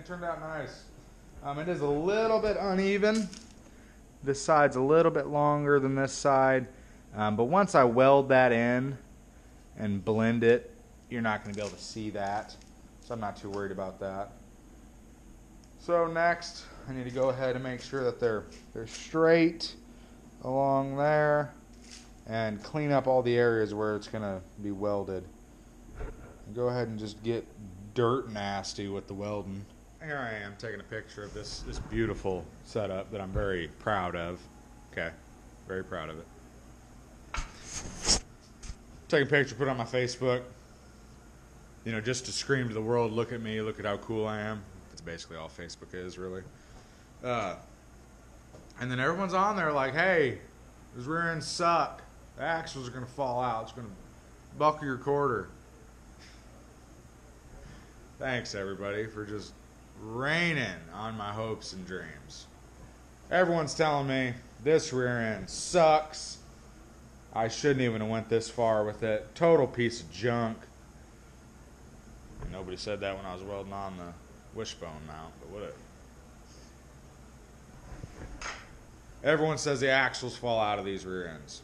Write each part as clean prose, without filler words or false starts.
turned out nice. It is a little bit uneven. This side's a little bit longer than this side. But once I weld that in and blend it, you're not going to be able to see that. So I'm not too worried about that. So next, I need to go ahead and make sure that they're straight along there and clean up all the areas where it's going to be welded. Go ahead and just get dirt nasty with the welding. Here I am taking a picture of this beautiful setup that I'm very proud of. Okay, very proud of it. Take a picture, put it on my Facebook. You know, just to scream to the world, look at me, look at how cool I am. That's basically all Facebook is, really. And then everyone's on there like, hey, those rear ends suck. The axles are going to fall out. It's going to buckle your quarter. Thanks, everybody, for just raining on my hopes and dreams. Everyone's telling me this rear end sucks. I shouldn't even have went this far with it. Total piece of junk. And nobody said that when I was welding on the wishbone mount, but whatever. Everyone says the axles fall out of these rear ends.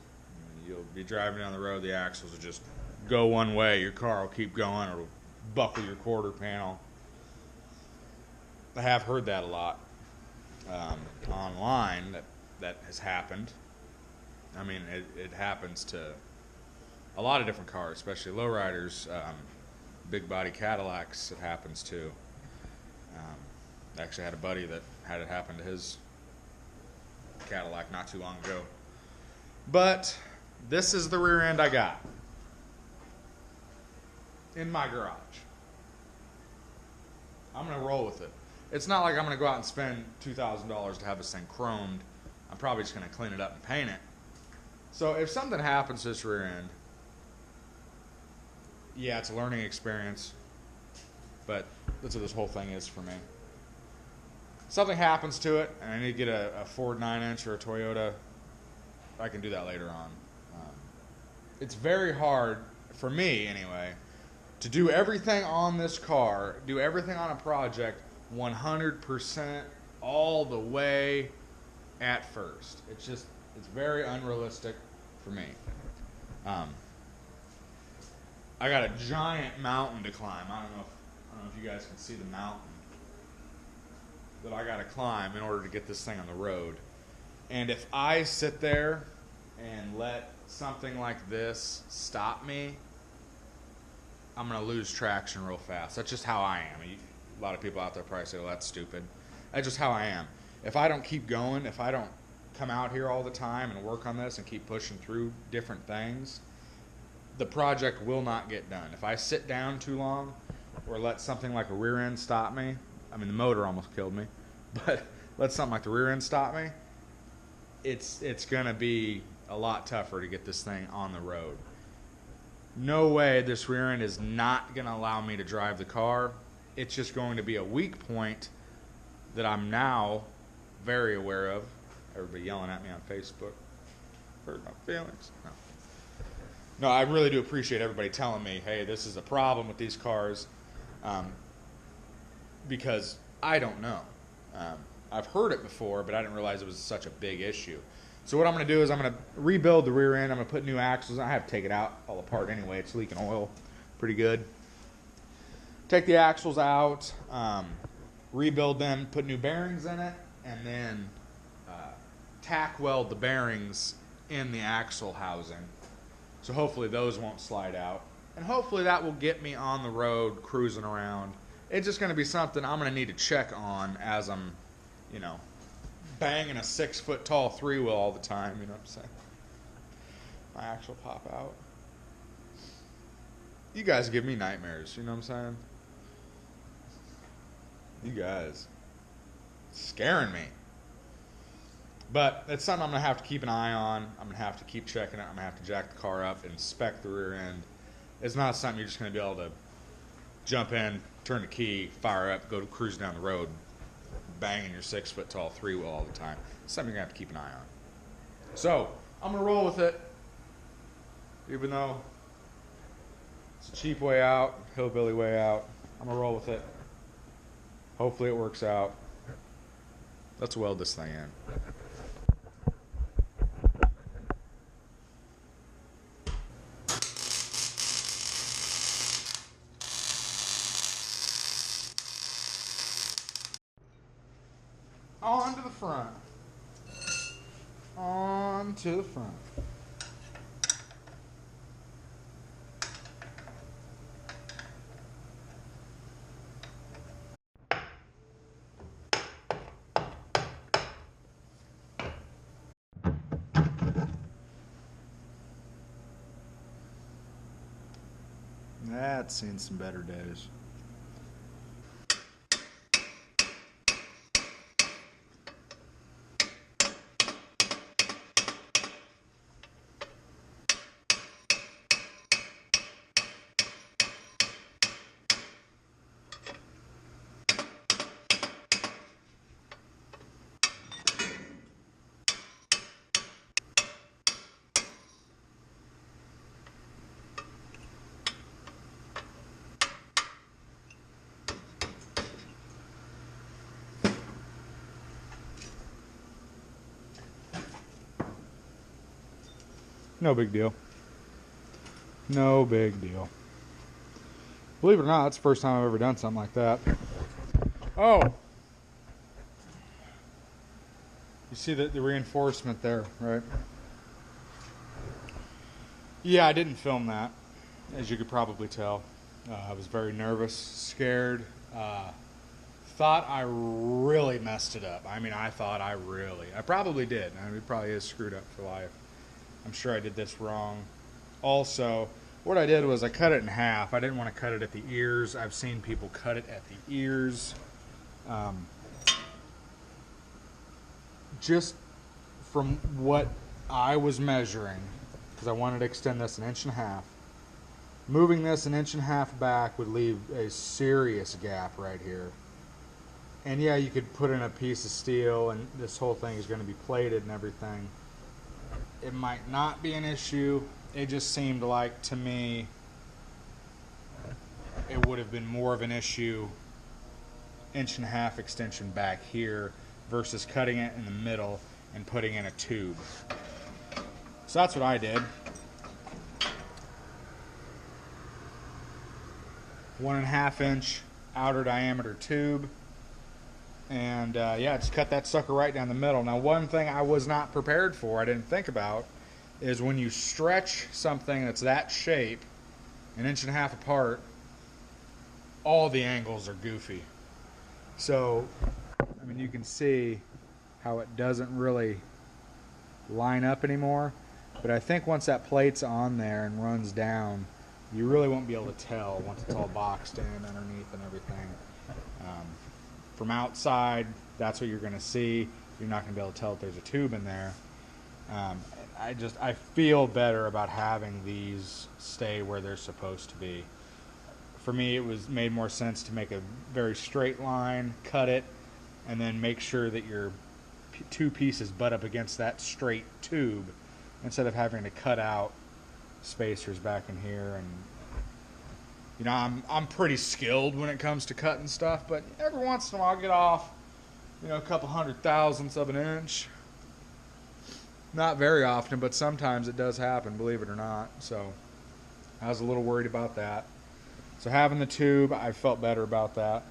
You'll be driving down the road, the axles will just go one way. Your car will keep going, or it'll buckle your quarter panel. I have heard that a lot online that has happened. I mean, it happens to a lot of different cars, especially lowriders, big body Cadillacs. It happens to. I actually had a buddy that had it happen to his Cadillac not too long ago. But this is the rear end I got in my garage. I'm going to roll with it. It's not like I'm going to go out and spend $2,000 to have this thing chromed. I'm probably just going to clean it up and paint it. So if something happens to this rear end, yeah, it's a learning experience, but that's what this whole thing is for me. Something happens to it, and I need to get a Ford 9-inch or a Toyota, I can do that later on. It's very hard, for me anyway, to do everything on this car, do everything on a project 100% all the way at first. It's very unrealistic for me. I got a giant mountain to climb. I don't know if you guys can see the mountain that I got to climb in order to get this thing on the road. And if I sit there and let something like this stop me, I'm going to lose traction real fast. That's just how I am. A lot of people out there probably say, well, that's stupid. That's just how I am. If I don't keep going, if I don't come out here all the time and work on this and keep pushing through different things, the project will not get done. If I sit down too long or let something like a rear end stop me, I mean, the motor almost killed me, but let something like the rear end stop me, it's going to be a lot tougher to get this thing on the road. No way this rear end is not going to allow me to drive the car. It's just going to be a weak point that I'm now very aware of. Everybody yelling at me on Facebook. Hurt my feelings. No, I really do appreciate everybody telling me, hey, this is a problem with these cars, because I don't know. I've heard it before, but I didn't realize it was such a big issue. So what I'm going to do is I'm going to rebuild the rear end. I'm going to put new axles. I have to take it out all apart anyway. It's leaking oil pretty good. Take the axles out, rebuild them, put new bearings in it, and then tack weld the bearings in the axle housing. So hopefully those won't slide out. And hopefully that will get me on the road cruising around. It's just going to be something I'm going to need to check on as I'm, banging a 6-foot-tall 3-wheel all the time, you know what I'm saying? My axle pop out. You guys give me nightmares, you know what I'm saying? You guys. It's scaring me. But it's something I'm going to have to keep an eye on. I'm going to have to keep checking it. I'm going to have to jack the car up, inspect the rear end. It's not something you're just going to be able to jump in, turn the key, fire up, go to cruise down the road, banging your 6-foot-tall 3-wheel all the time. It's something you're going to have to keep an eye on. So, I'm going to roll with it, even though it's a cheap way out, hillbilly way out. I'm going to roll with it. Hopefully it works out. Let's weld this thing in. On to the front. On to the front. That's seen some better days. No big deal. No big deal. Believe it or not, it's the first time I've ever done something like that. Oh! You see the reinforcement there, right? Yeah, I didn't film that, as you could probably tell. I was very nervous, scared, thought I really messed it up. I mean, I probably did. I mean, it probably is screwed up for life. I'm sure I did this wrong. Also, what I did was I cut it in half. I didn't want to cut it at the ears. I've seen people cut it at the ears. Just from what I was measuring, because I wanted to extend this 1.5 inches, moving this 1.5 inches back would leave a serious gap right here. And yeah, you could put in a piece of steel and this whole thing is going to be plated and everything. It might not be an issue. It just seemed like, to me, it would have been more of an issue 1.5 inch extension back here versus cutting it in the middle and putting in a tube. So that's what I did. 1.5 inch outer diameter tube. And yeah, just cut that sucker right down the middle. Now, one thing I was not prepared for, I didn't think about, is when you stretch something that's that shape, 1.5 inches apart, all the angles are goofy. So, I mean, you can see how it doesn't really line up anymore. But I think once that plate's on there and runs down, you really won't be able to tell once it's all boxed in underneath and everything. From outside, that's what you're going to see. You're not going to be able to tell if there's a tube in there. I feel better about having these stay where they're supposed to be. For me, it made more sense to make a very straight line, cut it, and then make sure that your two pieces butt up against that straight tube instead of having to cut out spacers back in here. And you know, I'm pretty skilled when it comes to cutting stuff, but every once in a while I'll get off, you know, a couple 100,000ths of an inch. Not very often, but sometimes it does happen, believe it or not. So I was a little worried about that. So having the tube, I felt better about that.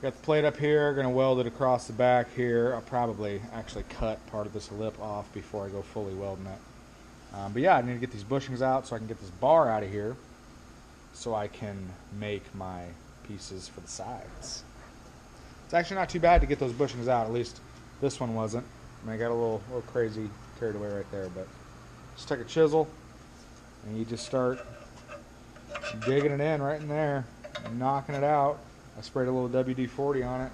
Got the plate up here, going to weld it across the back here. I'll probably actually cut part of this lip off before I go fully welding it. But yeah, I need to get these bushings out so I can get this bar out of here so I can make my pieces for the sides. It's actually not too bad to get those bushings out, at least this one wasn't. I mean, I got a little crazy carried away right there, but just take a chisel and you just start digging it in right in there and knocking it out. I sprayed a little WD-40 on it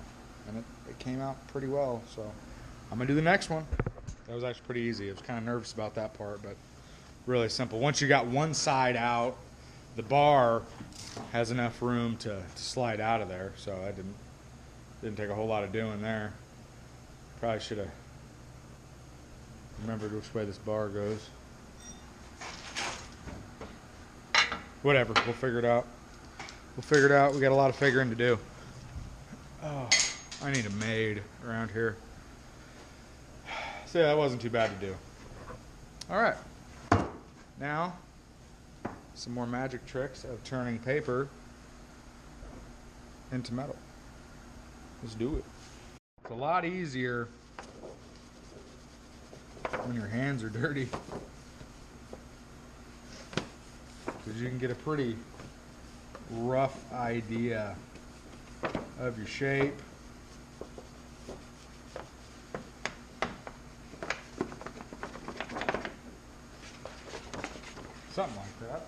and it came out pretty well, so I'm gonna do the next one. That was actually pretty easy. I was kind of nervous about that part, but really simple. Once you got one side out, the bar has enough room to slide out of there, so I didn't take a whole lot of doing there. Probably should have remembered which way this bar goes. Whatever, we'll figure it out. We got a lot of figuring to do. Oh, I need a maid around here. So yeah, that wasn't too bad to do. All right. Now, some more magic tricks of turning paper into metal. Let's do it. It's a lot easier when your hands are dirty, because you can get a pretty rough idea of your shape. Something like that.